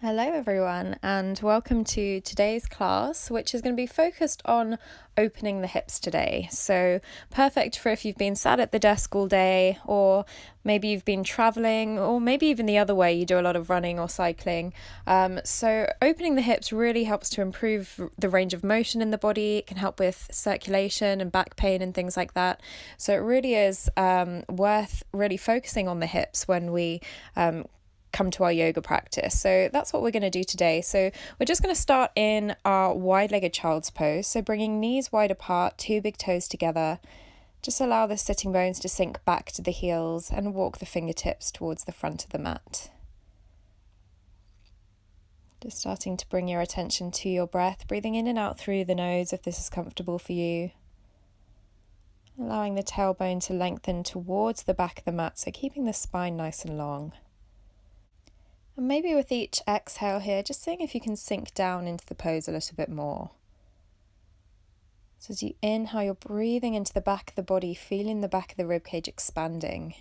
Hello everyone, and welcome to today's class, which is going to be focused on opening the hips today. So perfect for if you've been sat at the desk all day, or maybe you've been traveling, or maybe even the other way, you do a lot of running or cycling. So opening the hips really helps to improve the range of motion in the body. It can help with circulation and back pain and things like that. So it really is worth really focusing on the hips when we come to our yoga practice. So that's what we're going to do today. So we're just going to start in our wide-legged child's pose. So bringing knees wide apart, two big toes together. Just allow the sitting bones to sink back to the heels and walk the fingertips towards the front of the mat. Just starting to bring your attention to your breath, breathing in and out through the nose if this is comfortable for you. Allowing the tailbone to lengthen towards the back of the mat, so keeping the spine nice and long. And maybe with each exhale here, just seeing if you can sink down into the pose a little bit more. So as you inhale, you're breathing into the back of the body, feeling the back of the ribcage expanding.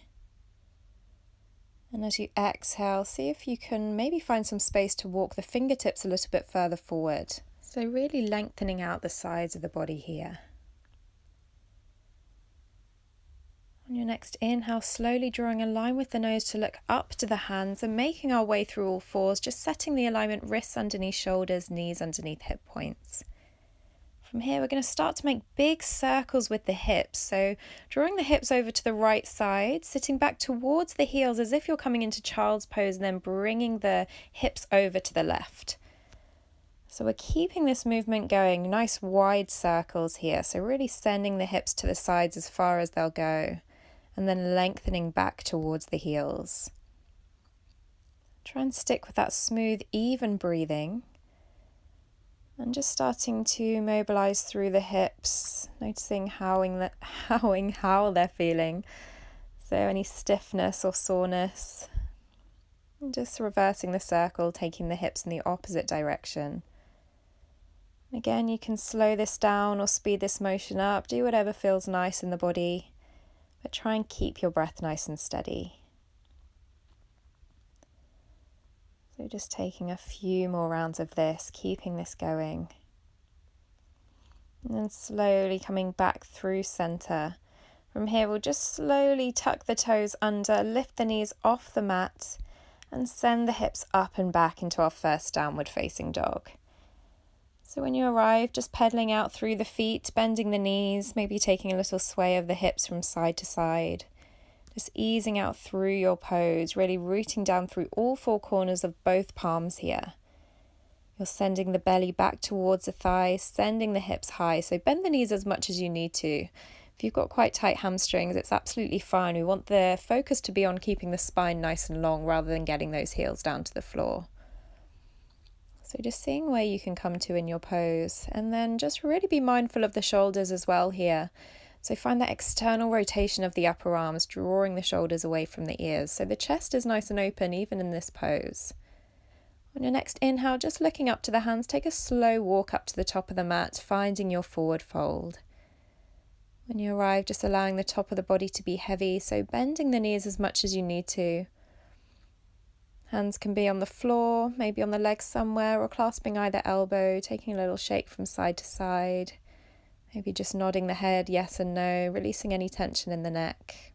And as you exhale, see if you can maybe find some space to walk the fingertips a little bit further forward. So really lengthening out the sides of the body here. On your next inhale, slowly drawing a line with the nose to look up to the hands and making our way through all fours, just setting the alignment, wrists underneath shoulders, knees underneath hip points. From here, we're going to start to make big circles with the hips. So drawing the hips over to the right side, sitting back towards the heels as if you're coming into child's pose, and then bringing the hips over to the left. So we're keeping this movement going, nice wide circles here. So really sending the hips to the sides as far as they'll go, and then lengthening back towards the heels. Try and stick with that smooth, even breathing. And just starting to mobilize through the hips, noticing how they're feeling. So any stiffness or soreness. And just reversing the circle, taking the hips in the opposite direction. Again, you can slow this down or speed this motion up. Do whatever feels nice in the body. But try and keep your breath nice and steady. So just taking a few more rounds of this, keeping this going. And then slowly coming back through center. From here, we'll just slowly tuck the toes under, lift the knees off the mat, and send the hips up and back into our first downward facing dog. So when you arrive, just pedaling out through the feet, bending the knees, maybe taking a little sway of the hips from side to side. Just easing out through your pose, really rooting down through all four corners of both palms here. You're sending the belly back towards the thighs, sending the hips high. So bend the knees as much as you need to. If you've got quite tight hamstrings, it's absolutely fine. We want the focus to be on keeping the spine nice and long rather than getting those heels down to the floor. So just seeing where you can come to in your pose, and then just really be mindful of the shoulders as well here. So find that external rotation of the upper arms, drawing the shoulders away from the ears. So the chest is nice and open even in this pose. On your next inhale, just looking up to the hands, take a slow walk up to the top of the mat, finding your forward fold. When you arrive, just allowing the top of the body to be heavy, so bending the knees as much as you need to. Hands can be on the floor, maybe on the legs somewhere, or clasping either elbow, taking a little shake from side to side. Maybe just nodding the head yes and no, releasing any tension in the neck.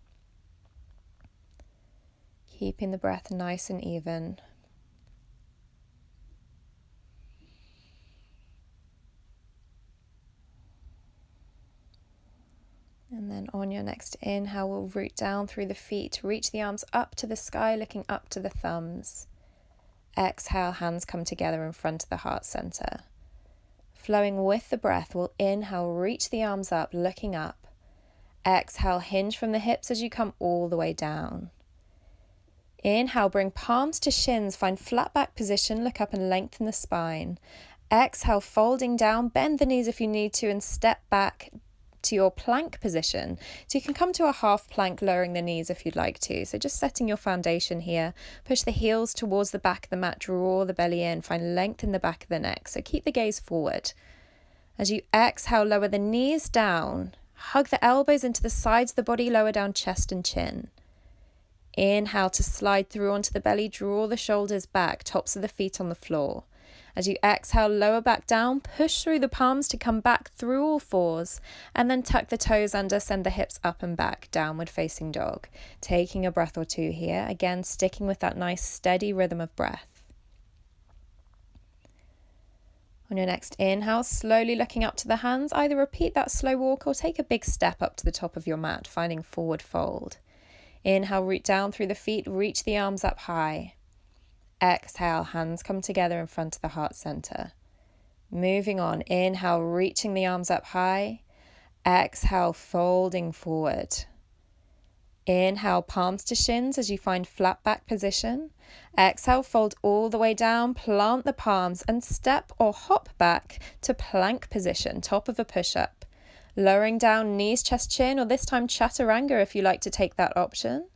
Keeping the breath nice and even. And then on your next inhale, we'll root down through the feet, reach the arms up to the sky, looking up to the thumbs. Exhale, hands come together in front of the heart center. Flowing with the breath, we'll inhale, reach the arms up, looking up. Exhale, hinge from the hips as you come all the way down. Inhale, bring palms to shins, find flat back position, look up and lengthen the spine. Exhale, folding down, bend the knees if you need to, and step back to your plank position. So you can come to a half plank, lowering the knees if you'd like to. So just setting your foundation here. Push the heels towards the back of the mat, draw the belly in, find length in the back of the neck. So keep the gaze forward. As you exhale, lower the knees down. Hug the elbows into the sides of the body, lower down chest and chin. Inhale to slide through onto the belly, draw the shoulders back, tops of the feet on the floor. As you exhale, lower back down, push through the palms to come back through all fours, and then tuck the toes under, send the hips up and back, downward facing dog. Taking a breath or two here, again sticking with that nice steady rhythm of breath. On your next inhale, slowly looking up to the hands, either repeat that slow walk or take a big step up to the top of your mat, finding forward fold. Inhale, root down through the feet, reach the arms up high. Exhale, hands come together in front of the heart center. Moving on, inhale, reaching the arms up high. Exhale, folding forward. Inhale, palms to shins as you find flat back position. Exhale, fold all the way down, plant the palms and step or hop back to plank position, top of a push-up. Lowering down, knees, chest, chin, or this time chaturanga if you like to take that option.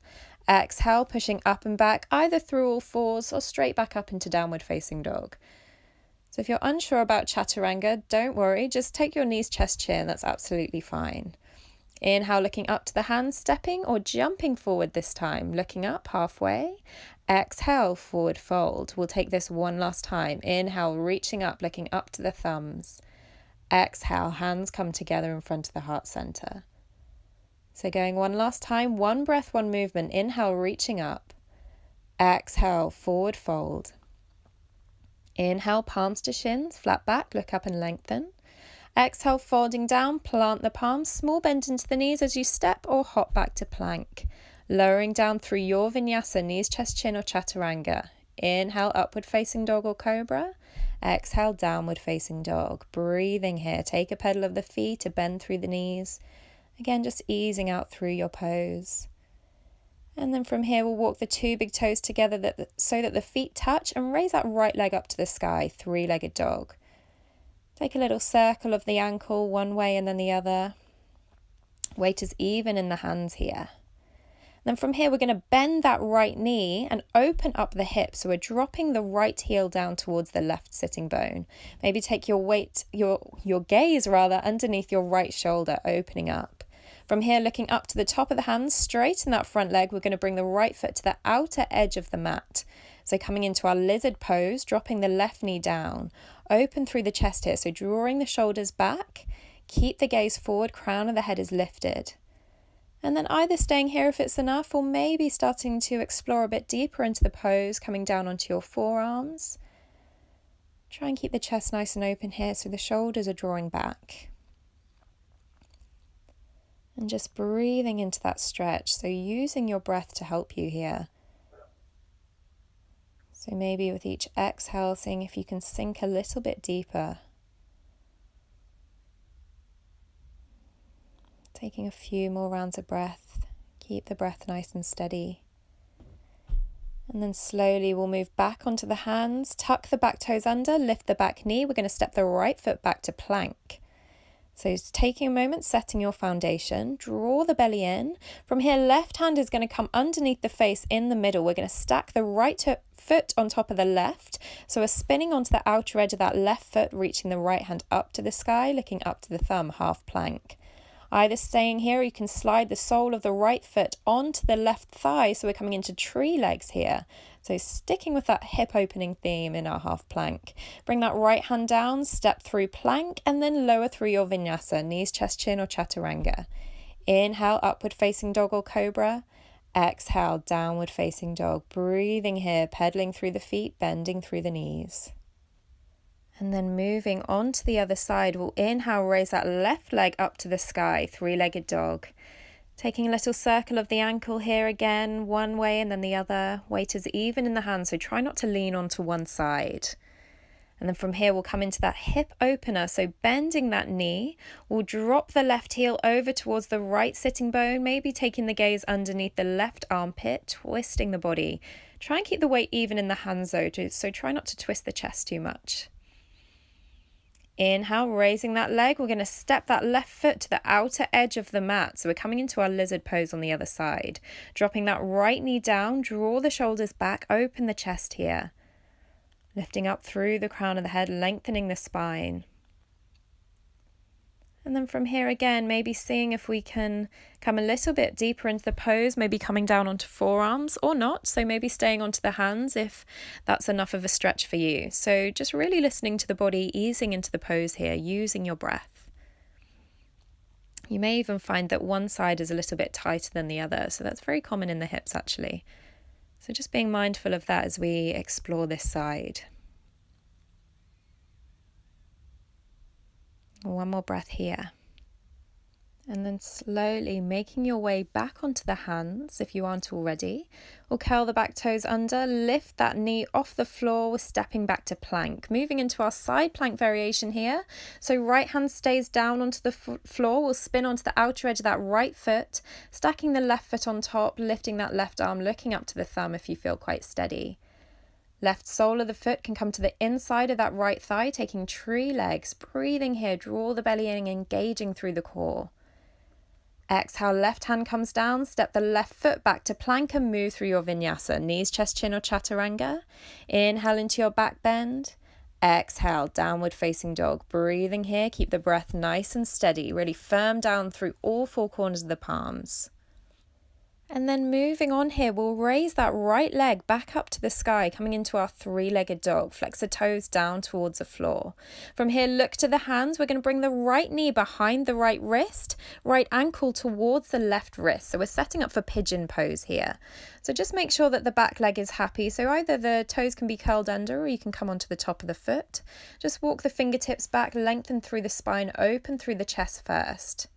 Exhale, pushing up and back, either through all fours or straight back up into downward facing dog. So if you're unsure about chaturanga, don't worry, just take your knees, chest, chin, that's absolutely fine. Inhale, looking up to the hands, stepping or jumping forward this time, looking up halfway. Exhale, forward fold. We'll take this one last time. Inhale, reaching up, looking up to the thumbs. Exhale, hands come together in front of the heart center. So going one last time, one breath, one movement. Inhale, reaching up. Exhale, forward fold. Inhale, palms to shins, flat back, look up and lengthen. Exhale, folding down, plant the palms, small bend into the knees as you step or hop back to plank. Lowering down through your vinyasa, knees, chest, chin or chaturanga. Inhale, upward facing dog or cobra. Exhale, downward facing dog. Breathing here, take a pedal of the feet to bend through the knees. Again, just easing out through your pose. And then from here, we'll walk the two big toes together so that the feet touch and raise that right leg up to the sky, three-legged dog. Take a little circle of the ankle one way and then the other. Weight is even in the hands here. Then from here, we're going to bend that right knee and open up the hip. So we're dropping the right heel down towards the left sitting bone. Maybe take your weight, your gaze rather, underneath your right shoulder, opening up. From here, looking up to the top of the hands, straighten that front leg. We're going to bring the right foot to the outer edge of the mat. So coming into our lizard pose, dropping the left knee down. Open through the chest here, so drawing the shoulders back. Keep the gaze forward, crown of the head is lifted. And then either staying here if it's enough, or maybe starting to explore a bit deeper into the pose, coming down onto your forearms. Try and keep the chest nice and open here so the shoulders are drawing back. And just breathing into that stretch, so using your breath to help you here. So maybe with each exhale, seeing if you can sink a little bit deeper. Taking a few more rounds of breath. Keep the breath nice and steady. And then slowly we'll move back onto the hands, tuck the back toes under, lift the back knee. We're going to step the right foot back to plank. So taking a moment, setting your foundation, draw the belly in. From here, left hand is going to come underneath the face in the middle. We're going to stack the right foot on top of the left. So we're spinning onto the outer edge of that left foot, reaching the right hand up to the sky, looking up to the thumb, half plank. Either staying here, or you can slide the sole of the right foot onto the left thigh. So we're coming into tree legs here. So sticking with that hip opening theme in our half plank. Bring that right hand down, step through plank, and then lower through your vinyasa, knees, chest, chin, or chaturanga. Inhale, upward facing dog or cobra. Exhale, downward facing dog. Breathing here, pedaling through the feet, bending through the knees. And then moving on to the other side, we'll inhale, raise that left leg up to the sky, three-legged dog. Taking a little circle of the ankle here again, one way and then the other. Weight is even in the hands, so try not to lean onto one side. And then from here, we'll come into that hip opener. So bending that knee, we'll drop the left heel over towards the right sitting bone, maybe taking the gaze underneath the left armpit, twisting the body. Try and keep the weight even in the hands though, so try not to twist the chest too much. Inhale, raising that leg, we're going to step that left foot to the outer edge of the mat. So we're coming into our lizard pose on the other side. Dropping that right knee down, draw the shoulders back, open the chest here. Lifting up through the crown of the head, lengthening the spine. And then from here again, maybe seeing if we can come a little bit deeper into the pose, maybe coming down onto forearms or not. So maybe staying onto the hands if that's enough of a stretch for you. So just really listening to the body, easing into the pose here, using your breath. You may even find that one side is a little bit tighter than the other. So that's very common in the hips actually. So just being mindful of that as we explore this side. One more breath here. And then slowly making your way back onto the hands if you aren't already. Or curl the back toes under, lift that knee off the floor. We're stepping back to plank. Moving into our side plank variation here. So right hand stays down onto the floor. We'll spin onto the outer edge of that right foot. Stacking the left foot on top, lifting that left arm, looking up to the thumb if you feel quite steady. Left sole of the foot can come to the inside of that right thigh, taking tree legs. Breathing here, draw the belly in, engaging through the core. Exhale, left hand comes down, step the left foot back to plank and move through your vinyasa. Knees, chest, chin or chaturanga. Inhale into your back bend. Exhale, downward facing dog. Breathing here, keep the breath nice and steady. Really firm down through all four corners of the palms. And then moving on here, we'll raise that right leg back up to the sky, coming into our three-legged dog. Flex the toes down towards the floor. From here, look to the hands. We're going to bring the right knee behind the right wrist, right ankle towards the left wrist. So we're setting up for pigeon pose here. So just make sure that the back leg is happy. So either the toes can be curled under or you can come onto the top of the foot. Just walk the fingertips back, lengthen through the spine, open through the chest first.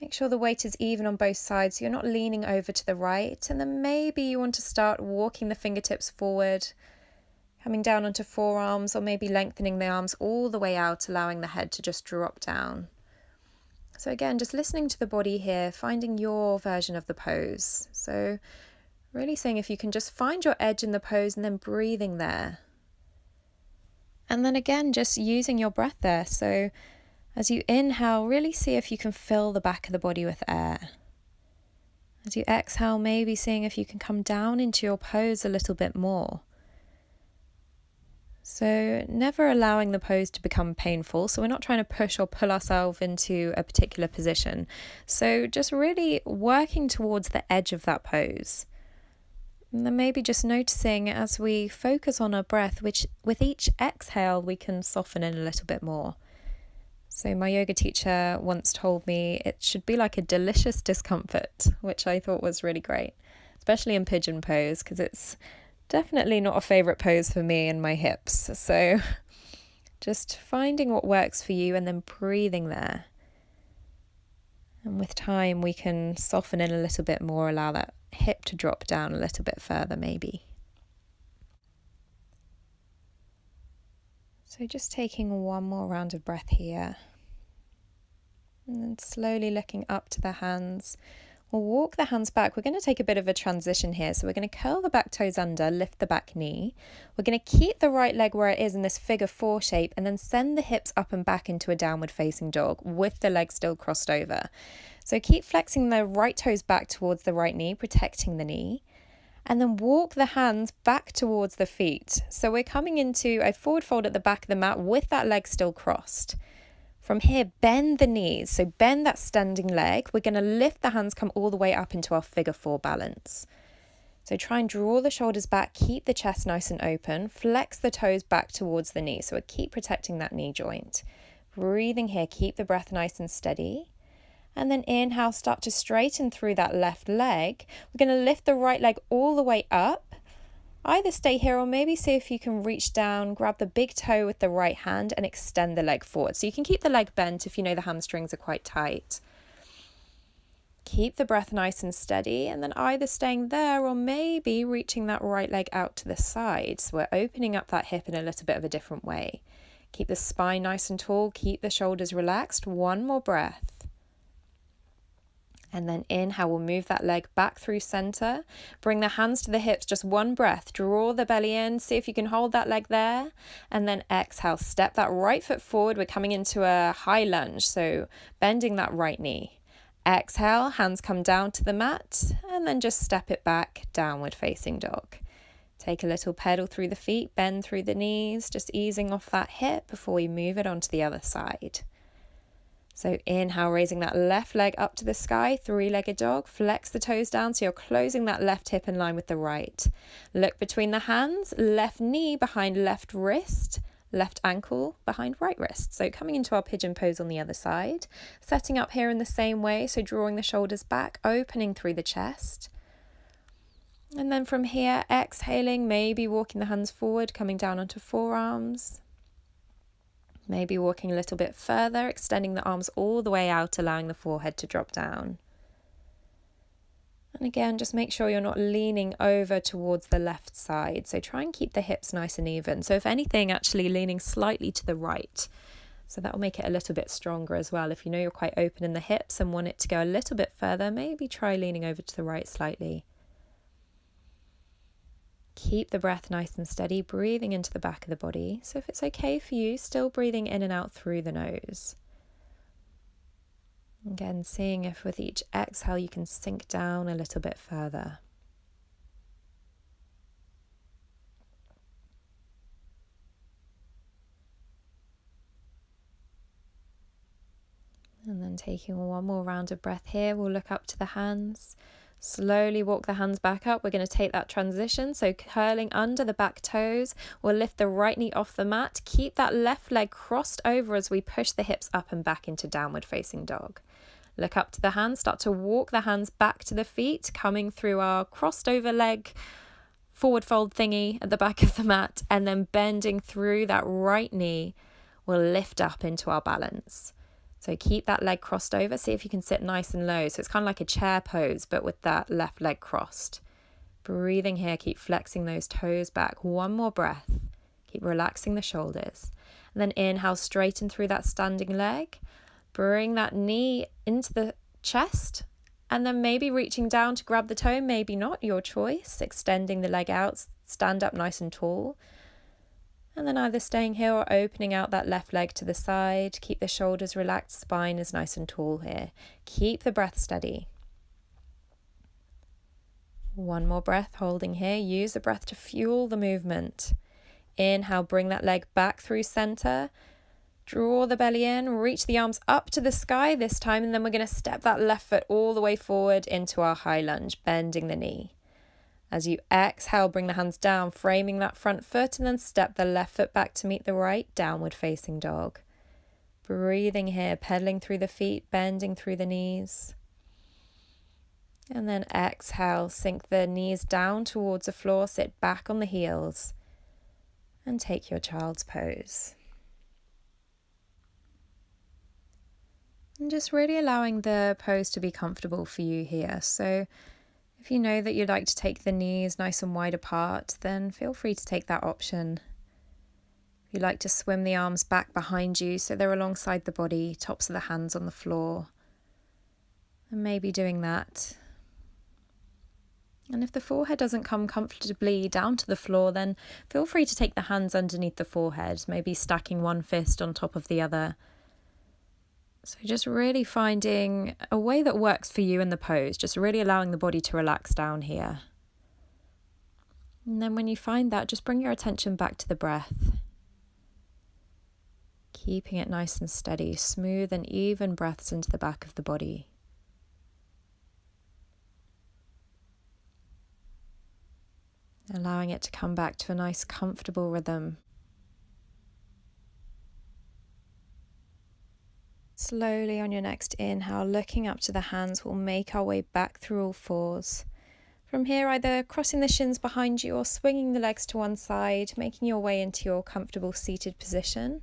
Make sure the weight is even on both sides so you're not leaning over to the right. And then maybe you want to start walking the fingertips forward, coming down onto forearms, or maybe lengthening the arms all the way out, allowing the head to just drop down. So again, just listening to the body here, finding your version of the pose. So really seeing if you can just find your edge in the pose and then breathing there. And then again, just using your breath there. So as you inhale, really see if you can fill the back of the body with air. As you exhale, maybe seeing if you can come down into your pose a little bit more. So never allowing the pose to become painful. So we're not trying to push or pull ourselves into a particular position. So just really working towards the edge of that pose. And then maybe just noticing as we focus on our breath, which with each exhale, we can soften in a little bit more. So my yoga teacher once told me it should be like a delicious discomfort, which I thought was really great, especially in pigeon pose, because it's definitely not a favorite pose for me and my hips. So just finding what works for you and then breathing there. And with time, we can soften in a little bit more, allow that hip to drop down a little bit further maybe. So just taking one more round of breath here. And then slowly looking up to the hands. We'll walk the hands back. We're going to take a bit of a transition here. So we're going to curl the back toes under, lift the back knee. We're going to keep the right leg where it is in this figure four shape and then send the hips up and back into a downward facing dog with the leg still crossed over. So keep flexing the right toes back towards the right knee, protecting the knee. And then walk the hands back towards the feet. So we're coming into a forward fold at the back of the mat with that leg still crossed. From here, bend the knees. So bend that standing leg. We're going to lift the hands, come all the way up into our figure four balance. So try and draw the shoulders back, keep the chest nice and open, flex the toes back towards the knee. So we keep protecting that knee joint. Breathing here, keep the breath nice and steady. And then inhale, start to straighten through that left leg. We're going to lift the right leg all the way up. Either stay here or maybe see if you can reach down, grab the big toe with the right hand and extend the leg forward. So you can keep the leg bent if you know the hamstrings are quite tight. Keep the breath nice and steady and then either staying there or maybe reaching that right leg out to the side. So we're opening up that hip in a little bit of a different way. Keep the spine nice and tall, keep the shoulders relaxed. One more breath. And then inhale, we'll move that leg back through center. Bring the hands to the hips, just one breath. Draw the belly in, see if you can hold that leg there. And then exhale, step that right foot forward. We're coming into a high lunge, so bending that right knee. Exhale, hands come down to the mat, and then just step it back, downward facing dog. Take a little pedal through the feet, bend through the knees, just easing off that hip before we move it onto the other side. So inhale, raising that left leg up to the sky, three-legged dog. Flex the toes down so you're closing that left hip in line with the right. Look between the hands, left knee behind left wrist, left ankle behind right wrist. So coming into our pigeon pose on the other side. Setting up here in the same way, so drawing the shoulders back, opening through the chest. And then from here, exhaling, maybe walking the hands forward, coming down onto forearms. Maybe walking a little bit further, extending the arms all the way out, allowing the forehead to drop down. And again, just make sure you're not leaning over towards the left side. So try and keep the hips nice and even. So if anything, actually leaning slightly to the right. So that will make it a little bit stronger as well. If you know you're quite open in the hips and want it to go a little bit further, maybe try leaning over to the right slightly. Keep the breath nice and steady, breathing into the back of the body. So if it's okay for you, still breathing in and out through the nose. Again, seeing if with each exhale you can sink down a little bit further. And then taking one more round of breath here, we'll look up to the hands. Slowly walk the hands back up. We're going to take that transition. So curling under the back toes. We'll lift the right knee off the mat. Keep that left leg crossed over as we push the hips up and back into downward facing dog. Look up to the hands. Start to walk the hands back to the feet, coming through our crossed over leg forward fold thingy at the back of the mat, and then bending through that right knee. We'll lift up into our balance. So keep that leg crossed over. See if you can sit nice and low. So it's kind of like a chair pose, but with that left leg crossed. Breathing here, keep flexing those toes back. One more breath. Keep relaxing the shoulders. And then inhale, straighten through that standing leg. Bring that knee into the chest. And then maybe reaching down to grab the toe, maybe not, your choice. Extending the leg out, stand up nice and tall. And then either staying here or opening out that left leg to the side. Keep the shoulders relaxed, spine is nice and tall here. Keep the breath steady. One more breath holding here. Use the breath to fuel the movement. Inhale, bring that leg back through center. Draw the belly in, reach the arms up to the sky this time, and then we're going to step that left foot all the way forward into our high lunge, bending the knee. As you exhale, bring the hands down, framing that front foot, and then step the left foot back to meet the right, downward facing dog. Breathing here, pedaling through the feet, bending through the knees. And then exhale, sink the knees down towards the floor, sit back on the heels, and take your child's pose. And just really allowing the pose to be comfortable for you here. So if you know that you'd like to take the knees nice and wide apart, then feel free to take that option. If you like to swim the arms back behind you so they're alongside the body, tops of the hands on the floor, and maybe doing that. And if the forehead doesn't come comfortably down to the floor, then feel free to take the hands underneath the forehead, maybe stacking one fist on top of the other. So just really finding a way that works for you in the pose, just really allowing the body to relax down here. And then when you find that, just bring your attention back to the breath. Keeping it nice and steady, smooth and even breaths into the back of the body. Allowing it to come back to a nice comfortable rhythm. Slowly on your next inhale, looking up to the hands, we'll make our way back through all fours. From here, either crossing the shins behind you or swinging the legs to one side, making your way into your comfortable seated position.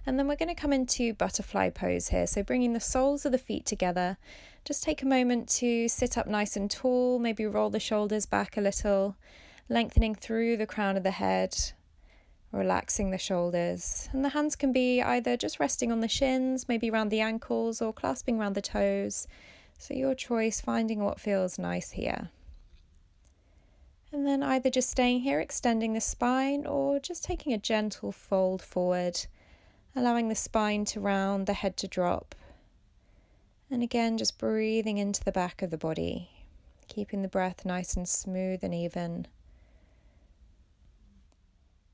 And then we're going to come into butterfly pose here. So bringing the soles of the feet together, just take a moment to sit up nice and tall, maybe roll the shoulders back a little, lengthening through the crown of the head. Relaxing the shoulders, and the hands can be either just resting on the shins, maybe around the ankles, or clasping around the toes. So your choice, finding what feels nice here. And then either just staying here, extending the spine, or just taking a gentle fold forward, allowing the spine to round, the head to drop. And again, just breathing into the back of the body, keeping the breath nice and smooth and even.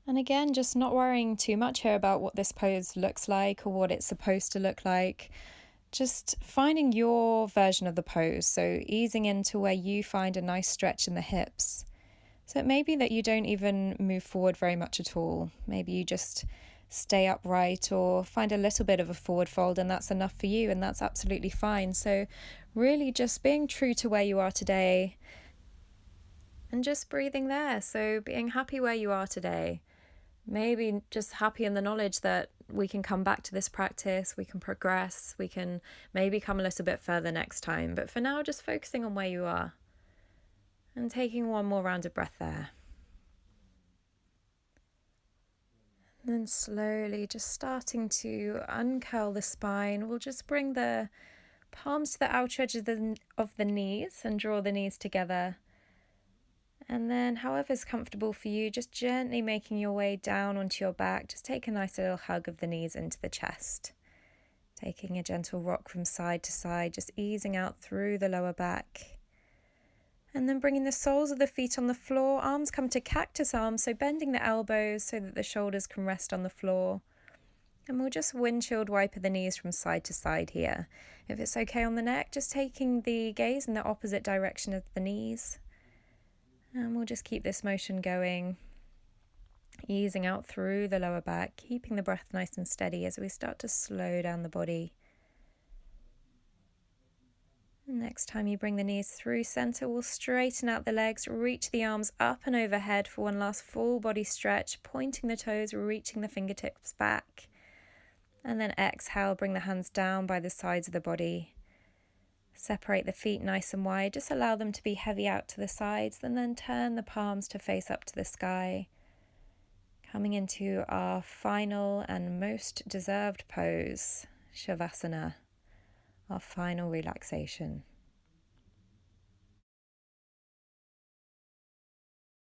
And again, just not worrying too much here about what this pose looks like or what it's supposed to look like. just finding your version of the pose, so easing into where you find a nice stretch in the hips. So it may be that you don't even move forward very much at all. Maybe you just stay upright or find a little bit of a forward fold, and that's enough for you, and that's absolutely fine. So really just being true to where you are today and just breathing there. So being happy where you are today. Maybe just happy in the knowledge that we can come back to this practice, we can progress, we can maybe come a little bit further next time. But for now, just focusing on where you are and taking one more round of breath there. And then slowly just starting to uncurl the spine. We'll just bring the palms to the outer edge of the knees and draw the knees together. And then however's comfortable for you, just gently making your way down onto your back. Just take a nice little hug of the knees into the chest. Taking a gentle rock from side to side, just easing out through the lower back. And then bringing the soles of the feet on the floor, arms come to cactus arms, so bending the elbows so that the shoulders can rest on the floor. And we'll just windshield wiper the knees from side to side here. If it's okay on the neck, just taking the gaze in the opposite direction of the knees. And we'll just keep this motion going, easing out through the lower back, keeping the breath nice and steady as we start to slow down the body. Next time you bring the knees through center, we'll straighten out the legs, reach the arms up and overhead for one last full body stretch, pointing the toes, reaching the fingertips back. And then exhale, bring the hands down by the sides of the body. Separate the feet nice and wide, just allow them to be heavy out to the sides, and then turn the palms to face up to the sky. Coming into our final and most deserved pose, Shavasana, our final relaxation.